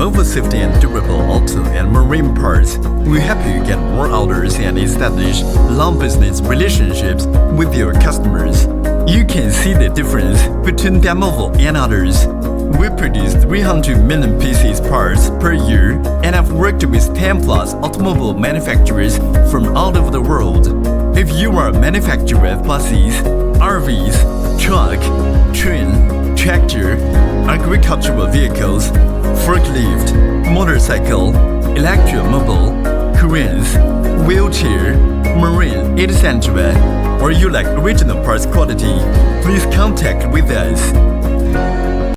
DAMAVO safety and durable auto and marine parts will help you get more orders and establish long business relationships with your customers. You can see the difference between DAMAVO and others. We produce 300 million pieces parts per year and have worked with 10 plus automobile manufacturers from all over the world. If you are a manufacturer of buses, RVs, truck, train, tractor, agricultural vehicles, forklift, motorcycle, electromobile, cranes, wheelchair, marine, etc., or you like original parts quality, please contact with us.